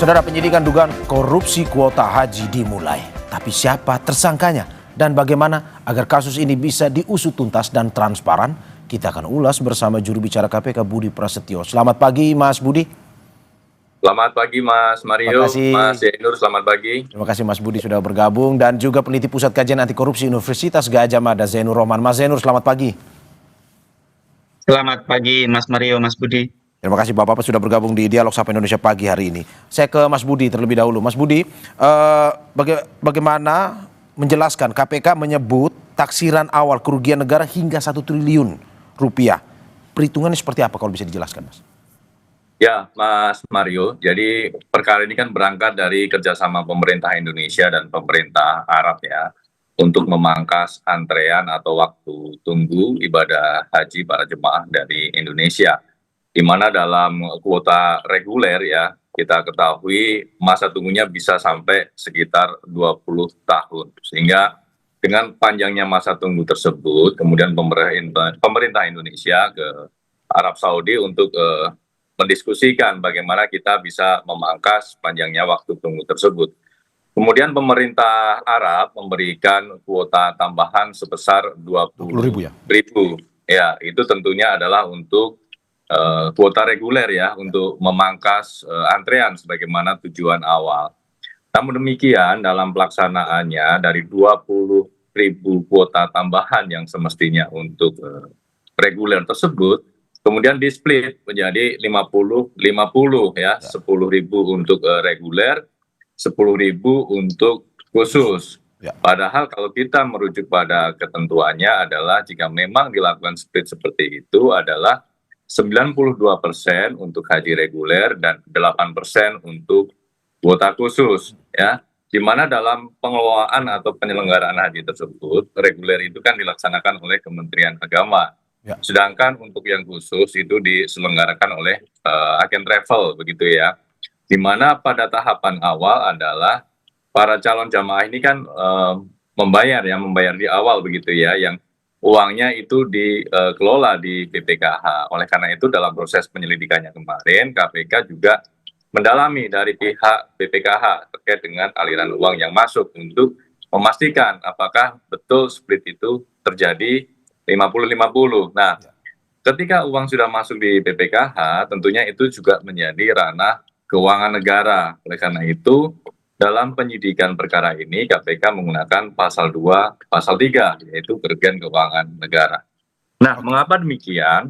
Saudara, penyidikan dugaan korupsi kuota haji dimulai. Tapi siapa tersangkanya dan bagaimana agar kasus ini bisa diusut tuntas dan transparan? Kita akan ulas bersama juru bicara KPK Budi Prasetyo. Selamat pagi Mas Budi. Selamat pagi Mas Mario, Mas Zainur, selamat pagi. Terima kasih Mas Budi sudah bergabung, dan juga peneliti Pusat Kajian Anti Korupsi Universitas Gadjah Mada Zainur Rohman. Mas Zainur, selamat pagi. Selamat pagi Mas Mario, Mas Budi. Terima kasih Bapak sudah bergabung di Dialog Sapa Indonesia pagi hari ini. Saya ke Mas Budi terlebih dahulu. Mas Budi, bagaimana menjelaskan KPK menyebut taksiran awal kerugian negara hingga 1 triliun rupiah. Perhitungannya seperti apa kalau bisa dijelaskan, Mas? Ya, Mas Mario, jadi perkara ini kan berangkat dari kerjasama pemerintah Indonesia dan pemerintah Arab ya, untuk memangkas antrean atau waktu tunggu ibadah haji para jemaah dari Indonesia. Di mana dalam kuota reguler ya, kita ketahui masa tunggunya bisa sampai sekitar 20 tahun. Sehingga dengan panjangnya masa tunggu tersebut, kemudian pemerintah Indonesia ke Arab Saudi untuk mendiskusikan bagaimana kita bisa memangkas panjangnya waktu tunggu tersebut. Kemudian pemerintah Arab memberikan kuota tambahan sebesar 20.000 ya, itu tentunya adalah untuk kuota reguler ya, untuk memangkas antrean sebagaimana tujuan awal. Namun demikian dalam pelaksanaannya dari 20.000 kuota tambahan yang semestinya untuk reguler tersebut, kemudian di-split menjadi 50-50 ya, 10.000 untuk reguler, 10.000 untuk khusus. Ya. Padahal kalau kita merujuk pada ketentuannya adalah jika memang dilakukan split seperti itu adalah 92% untuk haji reguler dan 8% untuk kuota khusus ya, di mana dalam pengelolaan atau penyelenggaraan haji tersebut reguler itu kan dilaksanakan oleh Kementerian Agama ya. Sedangkan untuk yang khusus itu diselenggarakan oleh agen travel begitu ya, di mana pada tahapan awal adalah para calon jamaah ini kan membayar di awal begitu ya, yang uangnya itu dikelola di BPKH. Oleh karena itu dalam proses penyelidikannya kemarin, KPK juga mendalami dari pihak BPKH terkait dengan aliran uang yang masuk untuk memastikan apakah betul split itu terjadi 50-50. Nah, ketika uang sudah masuk di BPKH, tentunya itu juga menjadi ranah keuangan negara. Oleh karena itu, dalam penyidikan perkara ini KPK menggunakan pasal 2, pasal 3, yaitu kerugian keuangan negara. Nah, mengapa demikian?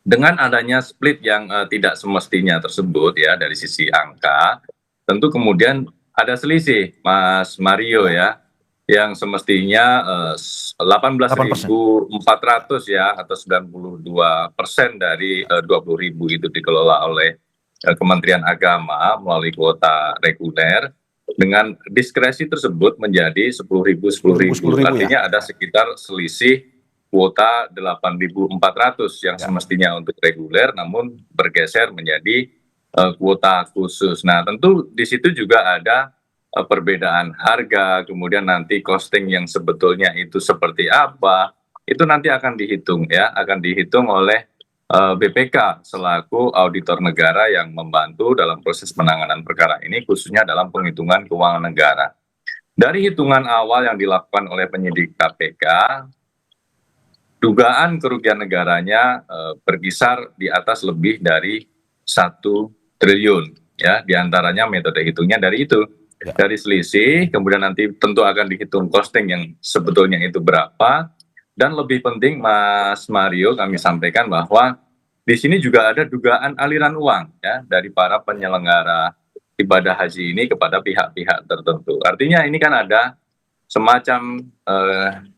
Dengan adanya split yang tidak semestinya tersebut ya dari sisi angka, tentu kemudian ada selisih, Mas Mario ya, yang semestinya 18.400 ya, atau 92% dari 20.000 itu dikelola oleh Kementerian Agama melalui kuota reguler, dengan diskresi tersebut menjadi 10.000. Artinya ya, ada sekitar selisih kuota 8.400 yang semestinya untuk reguler namun bergeser menjadi kuota khusus. Nah, tentu di situ juga ada perbedaan harga, kemudian nanti costing yang sebetulnya itu seperti apa, itu nanti akan dihitung ya, akan dihitung oleh BPK selaku auditor negara yang membantu dalam proses penanganan perkara ini, khususnya dalam penghitungan keuangan negara. Dari hitungan awal yang dilakukan oleh penyidik KPK, dugaan kerugian negaranya berkisar di atas lebih dari 1 triliun ya, diantaranya metode hitungnya dari itu, dari selisih, kemudian nanti tentu akan dihitung costing yang sebetulnya itu berapa. Dan lebih penting Mas Mario, kami sampaikan bahwa di sini juga ada dugaan aliran uang ya dari para penyelenggara ibadah haji ini kepada pihak-pihak tertentu. Artinya ini kan ada semacam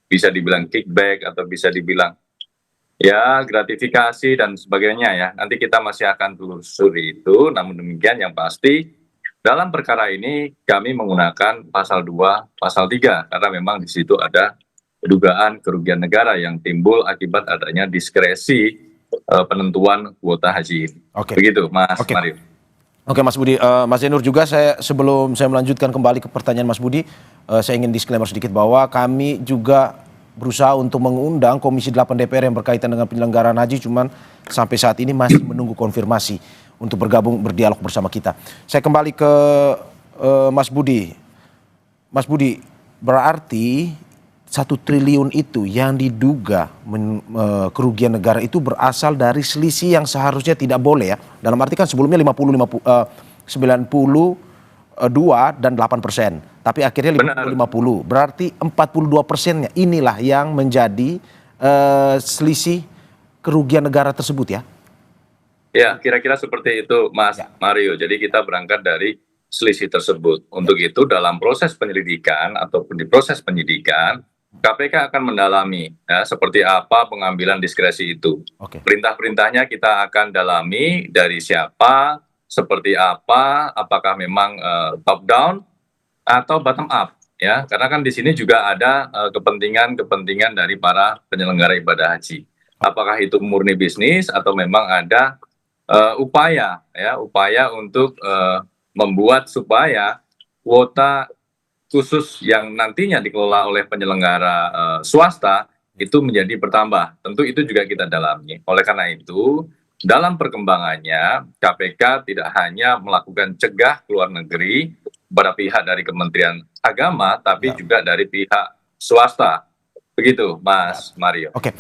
bisa dibilang kickback atau bisa dibilang ya gratifikasi dan sebagainya ya. Nanti kita masih akan telusuri itu, namun demikian yang pasti dalam perkara ini kami menggunakan pasal 2, pasal 3 karena memang di situ ada dugaan kerugian negara yang timbul akibat adanya diskresi penentuan kuota haji ini. Begitu Mas Mario. Oke Mas Budi, Mas Zainur juga, sebelum saya melanjutkan kembali ke pertanyaan Mas Budi, saya ingin disclaimer sedikit bahwa kami juga berusaha untuk mengundang Komisi 8 DPR yang berkaitan dengan penyelenggaraan haji, cuman sampai saat ini masih menunggu konfirmasi untuk bergabung berdialog bersama kita. Saya kembali ke Mas Budi. Mas Budi, berarti 1 triliun itu yang diduga kerugian negara itu berasal dari selisih yang seharusnya tidak boleh ya. Dalam arti kan sebelumnya 92 dan 8%. Tapi akhirnya 50-50. Berarti 42%-nya inilah yang menjadi selisih kerugian negara tersebut ya. Ya, kira-kira seperti itu Mas Mario. Jadi kita berangkat dari selisih tersebut. Untuk itu dalam proses penyelidikan ataupun di proses penyidikan, KPK akan mendalami ya, seperti apa pengambilan diskresi itu. Perintah-perintahnya kita akan dalami dari siapa, seperti apa, apakah memang top down atau bottom up ya. Karena kan di sini juga ada kepentingan-kepentingan dari para penyelenggara ibadah haji. Apakah itu murni bisnis atau memang ada upaya untuk membuat supaya kuota khusus yang nantinya dikelola oleh penyelenggara swasta itu menjadi bertambah. Tentu itu juga kita dalami. Oleh karena itu, dalam perkembangannya KPK tidak hanya melakukan cegah ke luar negeri pada pihak dari Kementerian Agama, tapi juga dari pihak swasta. Begitu, Mas Mario. Oke.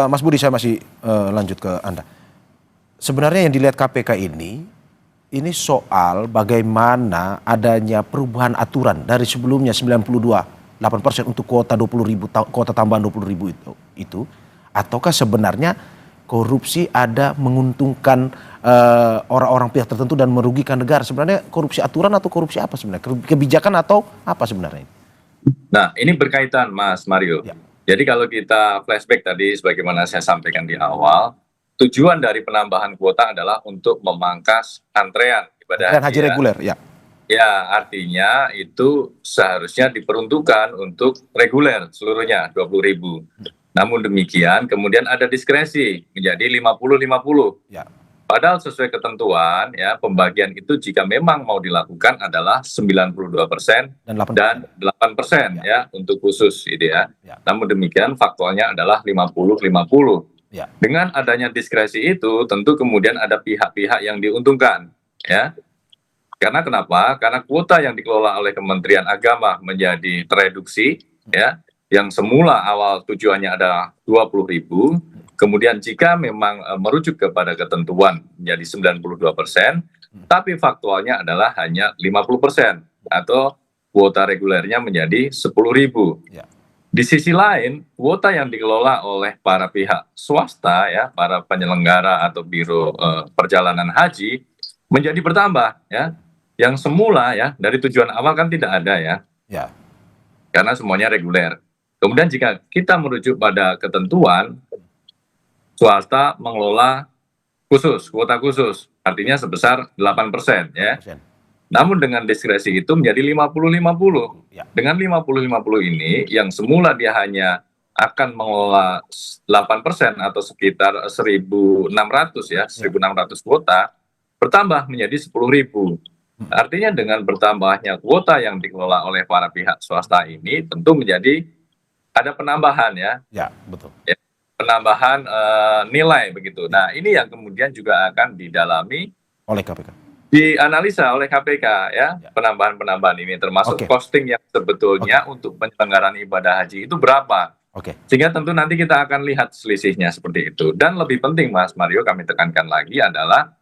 Mas Budi, saya masih lanjut ke Anda. Sebenarnya yang dilihat KPK ini soal bagaimana adanya perubahan aturan dari sebelumnya 8% untuk kuota 20.000, kuota tambahan 20.000 itu, ataukah sebenarnya korupsi ada menguntungkan orang-orang pihak tertentu dan merugikan negara? Sebenarnya korupsi aturan atau korupsi apa sebenarnya? Kebijakan atau apa sebenarnya? Nah, ini berkaitan Mas Mario. Jadi kalau kita flashback tadi sebagaimana saya sampaikan di awal, tujuan dari penambahan kuota adalah untuk memangkas antrean ibadah haji reguler ya. Ya, artinya itu seharusnya diperuntukkan untuk reguler seluruhnya 20.000. Namun demikian kemudian ada diskresi menjadi 50-50. Ya. Padahal sesuai ketentuan ya, pembagian itu jika memang mau dilakukan adalah 92% dan 8% ya untuk khusus gitu ya. Namun demikian faktualnya adalah 50-50. Dengan adanya diskresi itu tentu kemudian ada pihak-pihak yang diuntungkan ya. Karena kenapa? Karena kuota yang dikelola oleh Kementerian Agama menjadi tereduksi ya, yang semula awal tujuannya adalah 20.000, kemudian jika memang merujuk kepada ketentuan menjadi 92%, tapi faktualnya adalah hanya 50% atau kuota regulernya menjadi 10.000. Di sisi lain, kuota yang dikelola oleh para pihak swasta ya, para penyelenggara atau biro perjalanan haji menjadi bertambah ya. Yang semula ya dari tujuan awal kan tidak ada ya. Karena semuanya reguler. Kemudian jika kita merujuk pada ketentuan, swasta mengelola khusus, kuota khusus, artinya sebesar 8% ya. Namun dengan diskresi itu menjadi 50-50. Dengan 50-50 ini yang semula dia hanya akan mengelola 8% atau sekitar 1.600 ya, 1.600 kuota, bertambah menjadi 10.000. Artinya dengan bertambahnya kuota yang dikelola oleh para pihak swasta ini tentu menjadi ada penambahan ya. Ya, betul. Ya, penambahan nilai begitu. Nah, ini yang kemudian juga akan didalami oleh KPK. Dianalisa oleh KPK ya, penambahan-penambahan ini termasuk costing yang sebetulnya untuk penyelenggaraan ibadah haji itu berapa. Sehingga tentu nanti kita akan lihat selisihnya seperti itu. Dan lebih penting Mas Mario, kami tekankan lagi adalah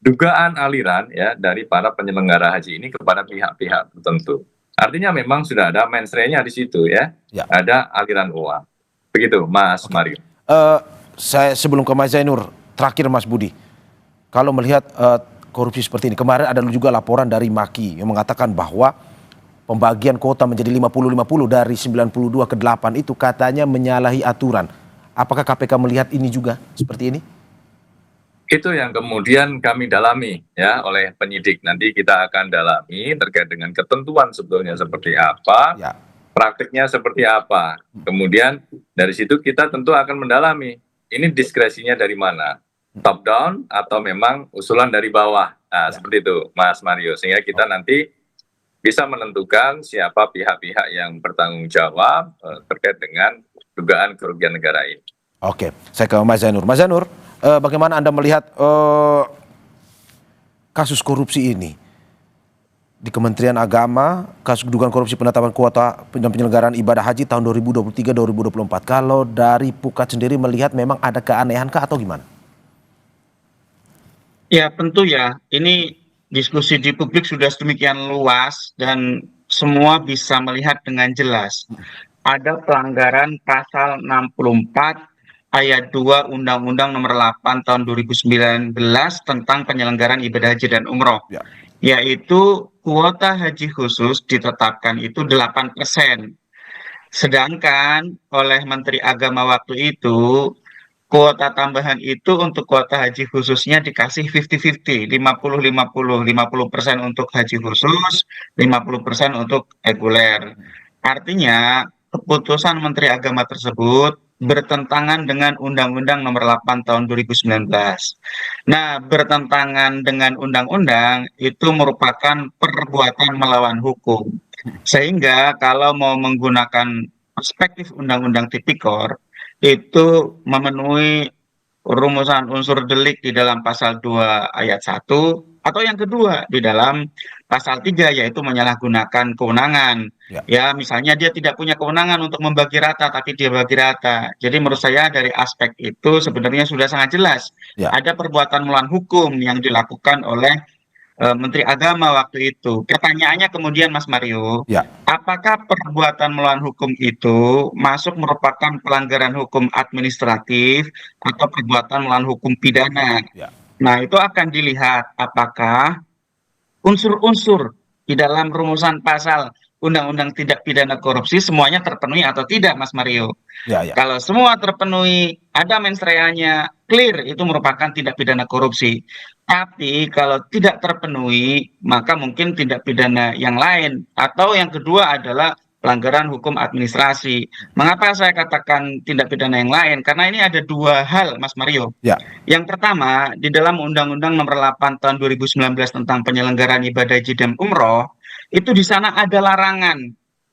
dugaan aliran ya dari para penyelenggara haji ini kepada pihak-pihak tertentu. Artinya memang sudah ada mensreanya di situ ya. Ada aliran uang. Begitu Mas Mario. Saya sebelum ke Mas Zainur, terakhir Mas Budi. Kalau melihat korupsi seperti ini, kemarin ada juga laporan dari Maki yang mengatakan bahwa pembagian kuota menjadi 50-50 dari 92 ke 8 itu katanya menyalahi aturan. Apakah KPK melihat ini juga seperti ini? Itu yang kemudian kami dalami ya oleh penyidik. Nanti kita akan dalami terkait dengan ketentuan sebetulnya seperti apa, praktiknya seperti apa. Kemudian dari situ kita tentu akan mendalami ini diskresinya dari mana, top down atau memang usulan dari bawah. Nah, seperti itu Mas Mario, sehingga kita nanti bisa menentukan siapa pihak-pihak yang bertanggung jawab terkait dengan dugaan kerugian negara ini. Oke, saya ke Mas Zainur. Mas Zainur, bagaimana Anda melihat kasus korupsi ini di Kementerian Agama, kasus dugaan korupsi penetapan kuota dan penyelenggaraan ibadah haji tahun 2023-2024. Kalau dari Pukat sendiri melihat memang ada keanehan kah atau gimana? Ya, tentu ya. Ini diskusi di publik sudah sedemikian luas dan semua bisa melihat dengan jelas. Ada pelanggaran pasal 64 ayat 2 Undang-Undang Nomor 8 tahun 2019 tentang penyelenggaraan ibadah haji dan umroh. Ya. Yaitu kuota haji khusus ditetapkan itu 8%. Sedangkan oleh Menteri Agama waktu itu, kuota tambahan itu untuk kuota haji khususnya dikasih 50-50, 50-50, 50% untuk haji khusus, 50% untuk reguler. Artinya, keputusan Menteri Agama tersebut bertentangan dengan Undang-Undang Nomor 8 tahun 2019. Nah, bertentangan dengan undang-undang itu merupakan perbuatan melawan hukum. Sehingga kalau mau menggunakan perspektif Undang-Undang Tipikor, itu memenuhi rumusan unsur delik di dalam pasal 2 ayat 1, atau yang kedua di dalam pasal 3 yaitu menyalahgunakan kewenangan. Ya. Ya, misalnya dia tidak punya kewenangan untuk membagi rata tapi dia bagi rata. Jadi menurut saya dari aspek itu sebenarnya sudah sangat jelas. Ya. Ada perbuatan melawan hukum yang dilakukan oleh Menteri Agama waktu itu. Pertanyaannya kemudian Mas Mario, Ya. apakah perbuatan melawan hukum itu masuk merupakan pelanggaran hukum administratif atau perbuatan melawan hukum pidana? Ya. Nah, itu akan dilihat apakah unsur-unsur di dalam rumusan pasal Undang-Undang Tindak Pidana Korupsi semuanya terpenuhi atau tidak, Mas Mario. Ya. Ya. Kalau semua terpenuhi, ada mens reanya, clear, itu merupakan tindak pidana korupsi. Tapi kalau tidak terpenuhi, maka mungkin tindak pidana yang lain. Atau yang kedua adalah pelanggaran hukum administrasi. Mengapa saya katakan tindak pidana yang lain? Karena ini ada dua hal, Mas Mario. Ya. Yang pertama, di dalam Undang-Undang Nomor 8 tahun 2019 tentang penyelenggaraan ibadah haji dan umroh, itu di sana ada larangan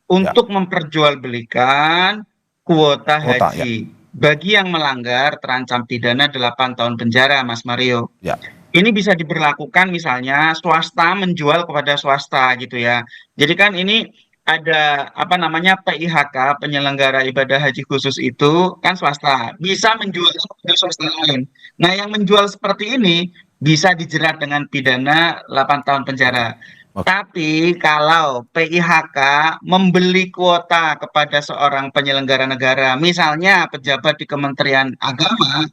untuk memperjualbelikan kuota haji. Bagi yang melanggar terancam pidana 8 tahun penjara, Mas Mario. Ya. Ini bisa diberlakukan misalnya swasta menjual kepada swasta gitu ya. Jadi kan ini ada PIHK, penyelenggara ibadah haji khusus itu kan swasta, bisa menjual kepada swasta lain. Nah, yang menjual seperti ini bisa dijerat dengan pidana 8 tahun penjara. Tapi kalau PIHK membeli kuota kepada seorang penyelenggara negara, misalnya pejabat di Kementerian Agama,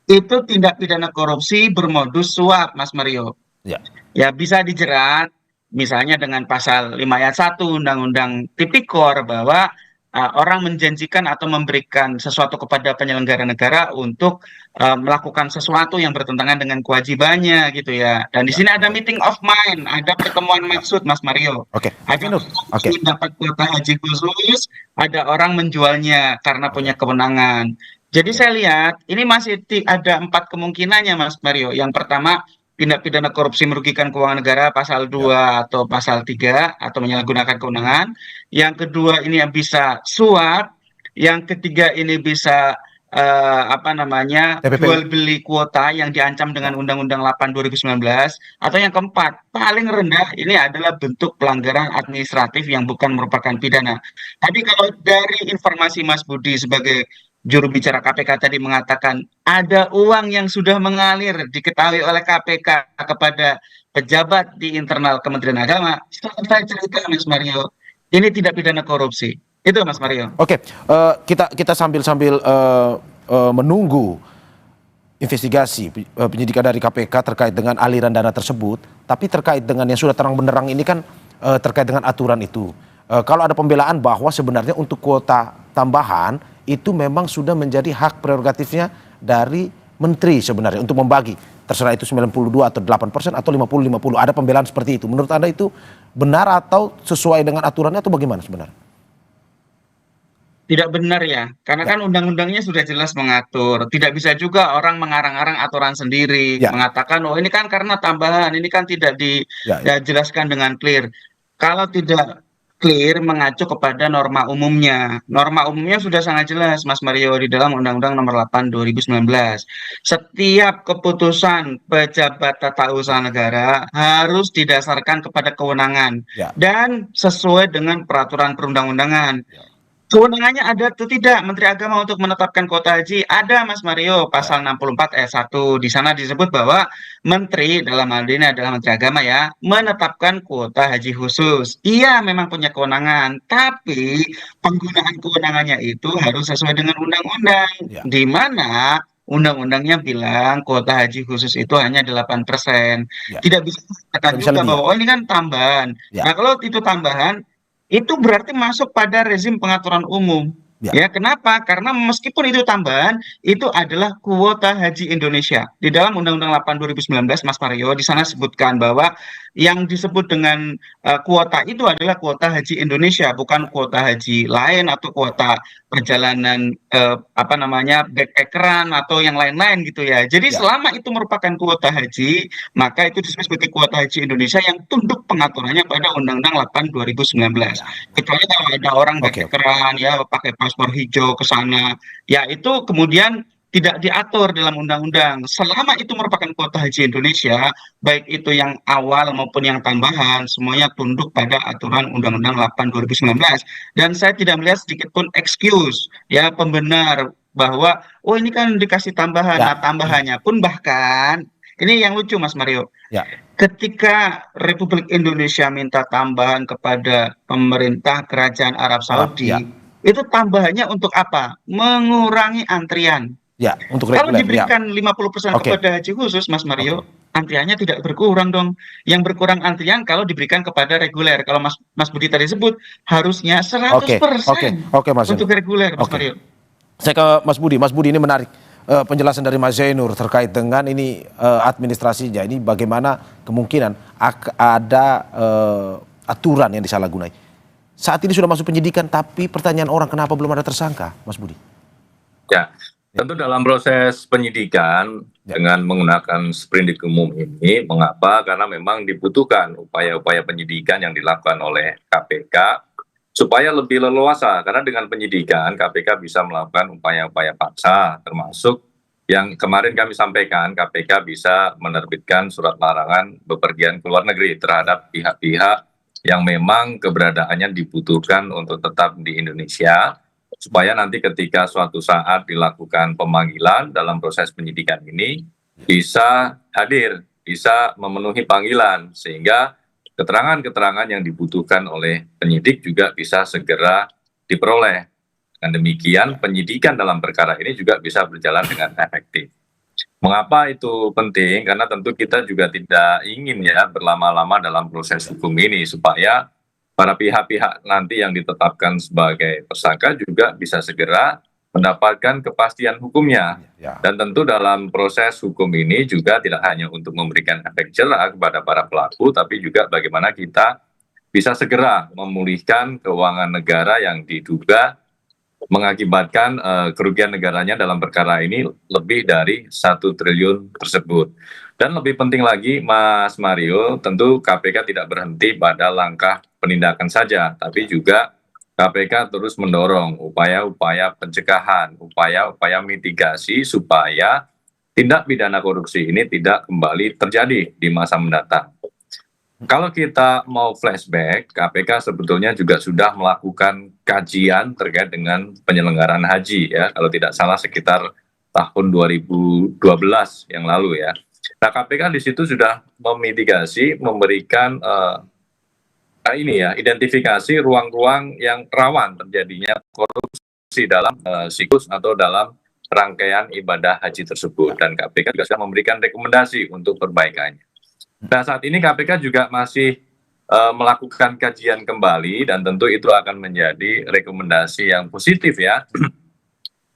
itu tindak pidana korupsi bermodus suap, Mas Mario. Ya. Ya, bisa dijerat misalnya dengan pasal 5 ayat 1 Undang-Undang Tipikor bahwa orang menjanjikan atau memberikan sesuatu kepada penyelenggara negara untuk melakukan sesuatu yang bertentangan dengan kewajibannya gitu ya. Dan di sini ada meeting of mind, ada pertemuan maksud, Mas Mario. Oke. Ada orang dapat kuota haji khusus, ada orang menjualnya karena punya kewenangan. Jadi saya lihat ini masih ada 4 kemungkinannya, Mas Mario. Yang pertama, tindak pidana korupsi merugikan keuangan negara pasal 2 atau pasal 3 atau menyalahgunakan kewenangan. Yang kedua ini yang bisa suap. Yang ketiga ini bisa jual beli kuota yang diancam dengan Undang-Undang 8 2019. Atau yang keempat, paling rendah ini adalah bentuk pelanggaran administratif yang bukan merupakan pidana. Tapi kalau dari informasi Mas Budi sebagai juru bicara KPK tadi mengatakan ada uang yang sudah mengalir diketahui oleh KPK kepada pejabat di internal Kementerian Agama, saya cerita Mas Mario, ini tidak pidana korupsi. Itu Mas Mario. Oke, kita sambil menunggu investigasi penyidikan dari KPK terkait dengan aliran dana tersebut, tapi terkait dengan yang sudah terang benderang ini kan terkait dengan aturan itu. Kalau ada pembelaan bahwa sebenarnya untuk kuota tambahan itu memang sudah menjadi hak prerogatifnya dari menteri sebenarnya untuk membagi. Terserah itu 92 atau 8% atau 50-50. Ada pembelaan seperti itu. Menurut Anda itu benar atau sesuai dengan aturannya atau bagaimana sebenarnya? Tidak benar ya, karena kan undang-undangnya sudah jelas mengatur. Tidak bisa juga orang mengarang-arang aturan sendiri, mengatakan oh ini kan karena tambahan, ini kan tidak dijelaskan dengan clear. Kalau tidak clear mengacu kepada norma umumnya. Norma umumnya sudah sangat jelas, Mas Mario, di dalam Undang-Undang Nomor 8 2019. Setiap keputusan pejabat tata usaha negara harus didasarkan kepada kewenangan Ya. dan sesuai dengan peraturan perundang-undangan. Ya. Kewenangannya ada atau tidak Menteri Agama untuk menetapkan kuota haji? Ada, Mas Mario, pasal 64 ayat 1. Di sana disebut bahwa Menteri, dalam hal ini adalah Menteri Agama ya, menetapkan kuota haji khusus. Ia memang punya kewenangan, tapi penggunaan kewenangannya itu harus sesuai dengan undang-undang. Ya. Di mana undang-undangnya bilang kuota haji khusus itu hanya 8%. Ya. Tidak bisa dikatakan Tidak bisa juga lebih, ya? bahwa oh ini kan tambahan. Ya. Nah, kalau itu tambahan, itu berarti masuk pada rezim pengaturan umum. Ya. Ya, kenapa? Karena meskipun itu tambahan, itu adalah kuota haji Indonesia. Di dalam Undang-Undang 8 2019, Mas Mario, di sana sebutkan bahwa yang disebut dengan kuota itu adalah kuota haji Indonesia, bukan kuota haji lain atau kuota perjalanan backpackeran atau yang lain-lain gitu ya. Jadi Ya. selama itu merupakan kuota haji, maka itu disebut sebagai kuota haji Indonesia yang tunduk pengaturannya pada Undang-Undang 8 2019. Kecuali kalau ada orang Oke. backpackeran ya pakai paspor hijau ke sana, ya itu kemudian tidak diatur dalam undang-undang. Selama itu merupakan kuota haji Indonesia, baik itu yang awal maupun yang tambahan, semuanya tunduk pada aturan Undang-Undang 8 2019. Dan saya tidak melihat sedikit pun excuse ya pembenar bahwa oh ini kan dikasih tambahan. Ya. Nah, tambahannya pun bahkan ini yang lucu, Mas Mario. Ya. Ketika Republik Indonesia minta tambahan kepada pemerintah Kerajaan Arab Saudi, ya. itu tambahannya untuk apa? Mengurangi antrian. Ya, untuk Kalau reguler. Ya. diberikan 50% Oke. kepada haji khusus, Mas Mario, antriannya tidak berkurang dong. Yang berkurang antrian kalau diberikan kepada reguler. Kalau Mas Budi tadi sebut, harusnya 100% Oke, Mas untuk Zainur. reguler, Mas Oke. Mario. Saya ke Mas Budi. Mas Budi, ini menarik penjelasan dari Mas Zainur terkait dengan ini administrasinya. Ini bagaimana kemungkinan ada aturan yang disalahgunai. Saat ini sudah masuk penyidikan, tapi pertanyaan orang kenapa belum ada tersangka, Mas Budi? Ya, tentu dalam proses penyidikan dengan menggunakan sprindik umum ini, mengapa? Karena memang dibutuhkan upaya-upaya penyidikan yang dilakukan oleh KPK supaya lebih leluasa. Karena dengan penyidikan KPK bisa melakukan upaya-upaya paksa, termasuk yang kemarin kami sampaikan, KPK bisa menerbitkan surat larangan bepergian ke luar negeri terhadap pihak-pihak yang memang keberadaannya dibutuhkan untuk tetap di Indonesia, supaya nanti ketika suatu saat dilakukan pemanggilan dalam proses penyidikan ini bisa hadir, bisa memenuhi panggilan, sehingga keterangan-keterangan yang dibutuhkan oleh penyidik juga bisa segera diperoleh. Dengan demikian penyidikan dalam perkara ini juga bisa berjalan dengan efektif. Mengapa itu penting? Karena tentu kita juga tidak ingin ya berlama-lama dalam proses hukum ini, supaya para pihak-pihak nanti yang ditetapkan sebagai tersangka juga bisa segera mendapatkan kepastian hukumnya. Ya. Dan tentu dalam proses hukum ini juga tidak hanya untuk memberikan efek jerah kepada para pelaku, tapi juga bagaimana kita bisa segera memulihkan keuangan negara yang diduga mengakibatkan kerugian negaranya dalam perkara ini lebih dari 1 triliun tersebut. Dan lebih penting lagi, Mas Mario, tentu KPK tidak berhenti pada langkah penindakan saja, tapi juga KPK terus mendorong upaya-upaya pencegahan, upaya-upaya mitigasi supaya tindak pidana korupsi ini tidak kembali terjadi di masa mendatang. Kalau kita mau flashback, KPK sebetulnya juga sudah melakukan kajian terkait dengan penyelenggaraan haji ya, kalau tidak salah sekitar tahun 2012 yang lalu ya. Nah, KPK di situ sudah memitigasi, memberikan identifikasi ruang-ruang yang rawan terjadinya korupsi dalam siklus atau dalam rangkaian ibadah haji tersebut, dan KPK juga sudah memberikan rekomendasi untuk perbaikannya. Nah, saat ini KPK juga masih melakukan kajian kembali, dan tentu itu akan menjadi rekomendasi yang positif ya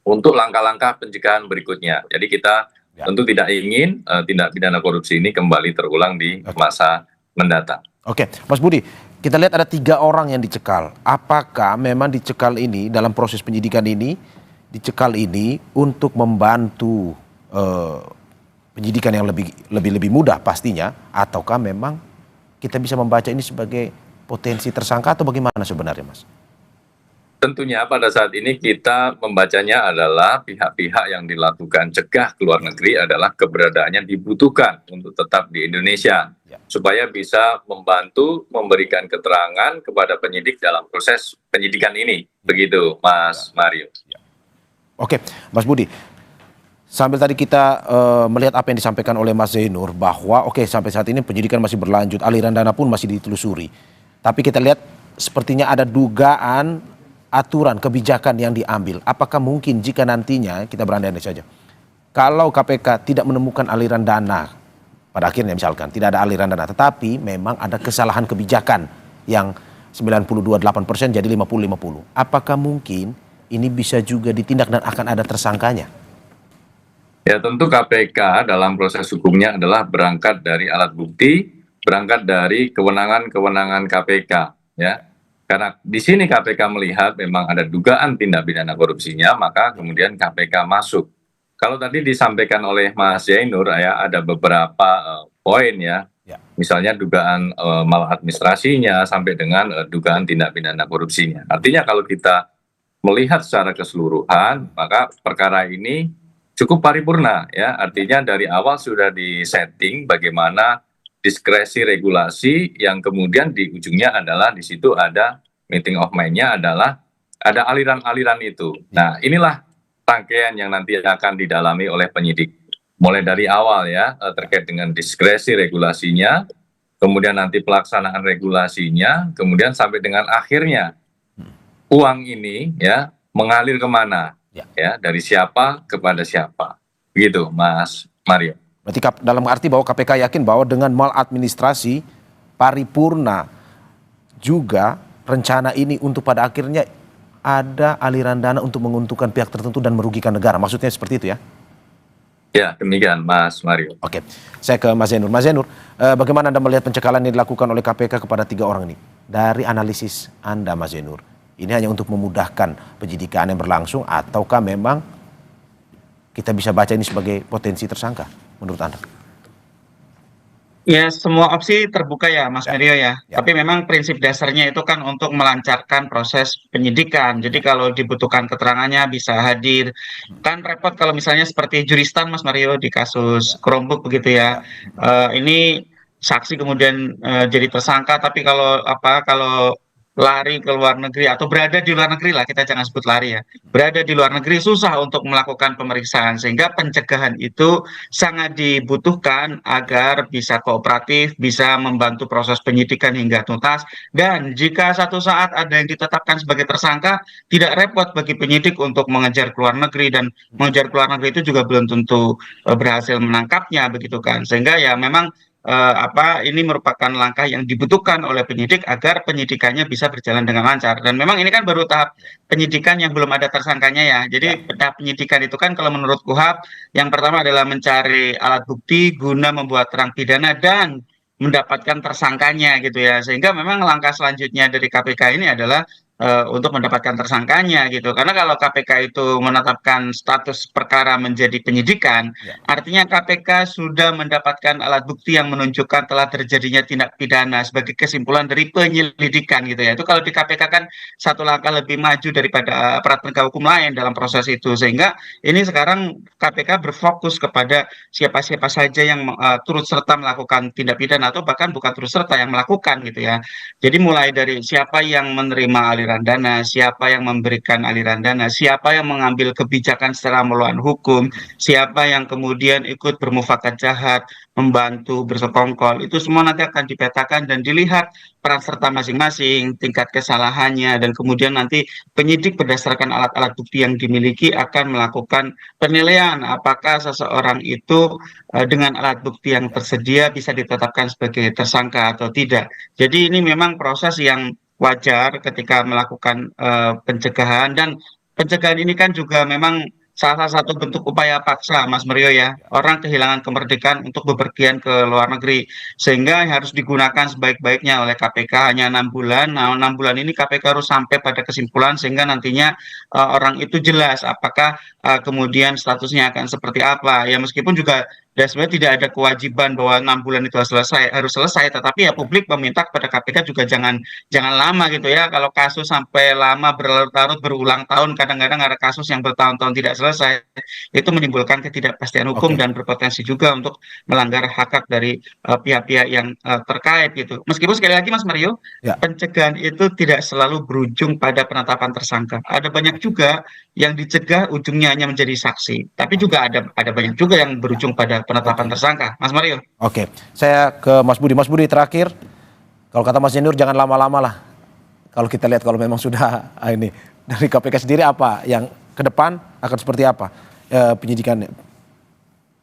untuk langkah-langkah pencegahan berikutnya. Jadi kita tentu tidak ingin tindak pidana korupsi ini kembali terulang di masa mendatang. Oke, Mas Budi, kita lihat ada 3 orang yang dicekal. Apakah memang dicekal ini dalam proses penyidikan ini, dicekal ini untuk membantu penyidikan yang lebih mudah pastinya, ataukah memang kita bisa membaca ini sebagai potensi tersangka atau bagaimana sebenarnya, Mas? Tentunya pada saat ini kita membacanya adalah pihak-pihak yang dilakukan cegah ke luar negeri adalah keberadaannya dibutuhkan untuk tetap di Indonesia, Ya. supaya bisa membantu memberikan keterangan kepada penyidik dalam proses penyidikan ini. Begitu, Mas Mario. Oke, Mas Budi. Sambil tadi kita melihat apa yang disampaikan oleh Mas Zainur bahwa sampai saat ini penyidikan masih berlanjut, aliran dana pun masih ditelusuri. Tapi kita lihat sepertinya ada dugaan aturan kebijakan yang diambil. Apakah mungkin jika nantinya kita berandai-andai saja, kalau KPK tidak menemukan aliran dana, pada akhirnya misalkan tidak ada aliran dana, tetapi memang ada kesalahan kebijakan yang 92,8% jadi 50-50. Apakah mungkin ini bisa juga ditindak dan akan ada tersangkanya? Ya, tentu KPK dalam proses hukumnya adalah berangkat dari alat bukti, berangkat dari kewenangan-kewenangan KPK, ya. Karena di sini KPK melihat memang ada dugaan tindak pidana korupsinya, maka kemudian KPK masuk. Kalau tadi disampaikan oleh Mas Zainur ya, ada beberapa poin ya, misalnya dugaan maladministrasinya sampai dengan dugaan tindak pidana korupsinya. Artinya kalau kita melihat secara keseluruhan, maka perkara ini cukup paripurna ya, artinya dari awal sudah disetting bagaimana diskresi regulasi yang kemudian di ujungnya adalah di situ ada meeting of mind-nya adalah ada aliran-aliran itu. Nah, inilah rangkaian yang nanti akan didalami oleh penyidik. Mulai dari awal ya, terkait dengan diskresi regulasinya, kemudian nanti pelaksanaan regulasinya, kemudian sampai dengan akhirnya uang ini ya mengalir kemana, ya dari siapa kepada siapa. Begitu, Mas Mario. Berarti dalam arti bahwa KPK yakin bahwa dengan maladministrasi paripurna juga rencana ini untuk pada akhirnya ada aliran dana untuk menguntungkan pihak tertentu dan merugikan negara. Maksudnya seperti itu ya? Ya, demikian Mas Mario. Oke, saya ke Mas Zainur. Mas Zainur, bagaimana Anda melihat pencekalan yang dilakukan oleh KPK kepada 3 orang ini? Dari analisis Anda, Mas Zainur, ini hanya untuk memudahkan penyidikan yang berlangsung ataukah memang kita bisa baca ini sebagai potensi tersangka menurut Anda? Ya, semua opsi terbuka ya, Mas Mario ya. Tapi memang prinsip dasarnya itu kan untuk melancarkan proses penyidikan. Jadi kalau dibutuhkan keterangannya bisa hadir. Kan repot kalau misalnya seperti Juristan, Mas Mario, di kasus Chromebook begitu ya. Ini saksi kemudian jadi tersangka, tapi kalau lari ke luar negeri atau berada di luar negeri lah, kita jangan sebut lari ya, berada di luar negeri susah untuk melakukan pemeriksaan, sehingga pencegahan itu sangat dibutuhkan agar bisa kooperatif, bisa membantu proses penyidikan hingga tuntas, dan jika satu saat ada yang ditetapkan sebagai tersangka, tidak repot bagi penyidik untuk mengejar ke luar negeri, dan mengejar ke luar negeri itu juga belum tentu berhasil menangkapnya begitu kan, sehingga ya memang ini merupakan langkah yang dibutuhkan oleh penyidik agar penyidikannya bisa berjalan dengan lancar. Dan memang ini kan baru tahap penyidikan yang belum ada tersangkanya ya. Jadi tahap penyidikan itu kan kalau menurut KUHP yang pertama adalah mencari alat bukti guna membuat terang pidana dan mendapatkan tersangkanya gitu ya. Sehingga memang langkah selanjutnya dari KPK ini adalah untuk mendapatkan tersangkanya gitu. Karena kalau KPK itu menetapkan status perkara menjadi penyidikan, artinya KPK sudah mendapatkan alat bukti yang menunjukkan telah terjadinya tindak pidana sebagai kesimpulan dari penyelidikan gitu ya. Itu kalau di KPK kan satu langkah lebih maju daripada aparat penegak hukum lain dalam proses itu. Sehingga ini sekarang KPK berfokus kepada siapa-siapa saja yang turut serta melakukan tindak pidana atau bahkan bukan turut serta yang melakukan gitu ya. Jadi mulai dari siapa yang menerima aliran dana, siapa yang memberikan aliran dana, siapa yang mengambil kebijakan secara melawan hukum, siapa yang kemudian ikut bermufakat jahat, membantu bersekongkol, itu semua nanti akan dipetakan dan dilihat peran serta masing-masing, tingkat kesalahannya, dan kemudian nanti penyidik berdasarkan alat-alat bukti yang dimiliki akan melakukan penilaian apakah seseorang itu dengan alat bukti yang tersedia bisa ditetapkan sebagai tersangka atau tidak. Jadi ini memang proses yang wajar ketika melakukan pencegahan, dan pencegahan ini kan juga memang salah satu bentuk upaya paksa, Mas Mario ya. Orang kehilangan kemerdekaan untuk bepergian ke luar negeri, sehingga harus digunakan sebaik-baiknya oleh KPK hanya 6 bulan. Nah, 6 bulan ini KPK harus sampai pada kesimpulan sehingga nantinya orang itu jelas apakah kemudian statusnya akan seperti apa. Ya meskipun juga Ya sebenarnya tidak ada kewajiban bahwa 6 bulan itu harus selesai, tetapi ya publik meminta kepada KPK juga jangan jangan lama gitu ya. Kalau kasus sampai lama berlarut-larut berulang tahun, kadang-kadang ada kasus yang bertahun-tahun tidak selesai, itu menimbulkan ketidakpastian hukum Oke. dan berpotensi juga untuk melanggar hak-hak dari pihak-pihak yang terkait gitu. Meskipun sekali lagi Mas Mario, Ya. pencegahan itu tidak selalu berujung pada penetapan tersangka. Ada banyak juga yang dicegah ujungnya hanya menjadi saksi, tapi juga ada banyak juga yang berujung pada penetapan Oke. tersangka. Mas Mario. Oke, saya ke Mas Budi. Mas Budi terakhir, kalau kata Mas Janur jangan lama-lama lah. Kalau kita lihat kalau memang sudah ini dari KPK sendiri apa yang ke depan akan seperti apa penyidikannya?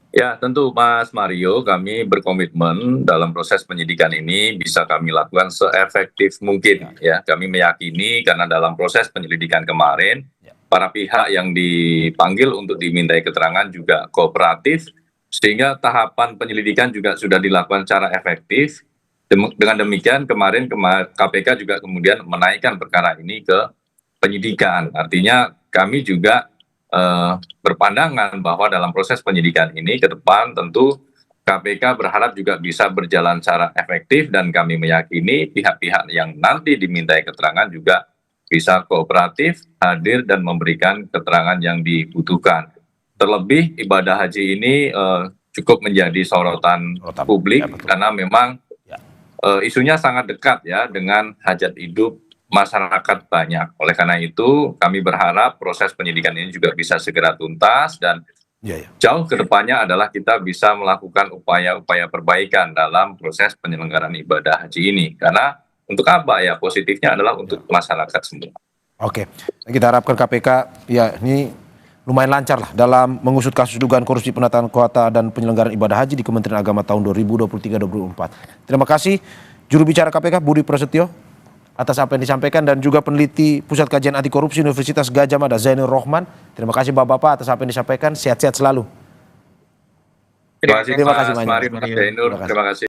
Ya, tentu Mas Mario, kami berkomitmen dalam proses penyidikan ini bisa kami lakukan seefektif mungkin. Ya, kami meyakini karena dalam proses penyelidikan kemarin, para pihak yang dipanggil untuk dimintai keterangan juga kooperatif, sehingga tahapan penyelidikan juga sudah dilakukan secara efektif. Dengan demikian kemarin KPK juga kemudian menaikkan perkara ini ke penyidikan. Artinya kami juga berpandangan bahwa dalam proses penyidikan ini ke depan tentu KPK berharap juga bisa berjalan secara efektif dan kami meyakini pihak-pihak yang nanti dimintai keterangan juga bisa kooperatif, hadir dan memberikan keterangan yang dibutuhkan. Terlebih ibadah haji ini cukup menjadi sorotan publik karena memang isunya sangat dekat ya dengan hajat hidup masyarakat banyak. Oleh karena itu kami berharap proses penyidikan ini juga bisa segera tuntas dan jauh ke depannya adalah kita bisa melakukan upaya-upaya perbaikan dalam proses penyelenggaraan ibadah haji ini. Karena untuk apa ya, positifnya adalah untuk masyarakat semua. Oke, kita harapkan KPK ya ini lumayan lancar lah dalam mengusut kasus dugaan korupsi penataan kuota dan penyelenggaraan ibadah haji di Kementerian Agama tahun 2023-2024. Terima kasih juru bicara KPK Budi Prasetyo atas apa yang disampaikan dan juga peneliti Pusat Kajian Anti Korupsi Universitas Gadjah Mada Zainur Rohman. Terima kasih Bapak-bapak atas apa yang disampaikan. Sehat-sehat selalu. Terima kasih Terima kasih Mas banyak. Mario, Mas Zainur. Terima kasih.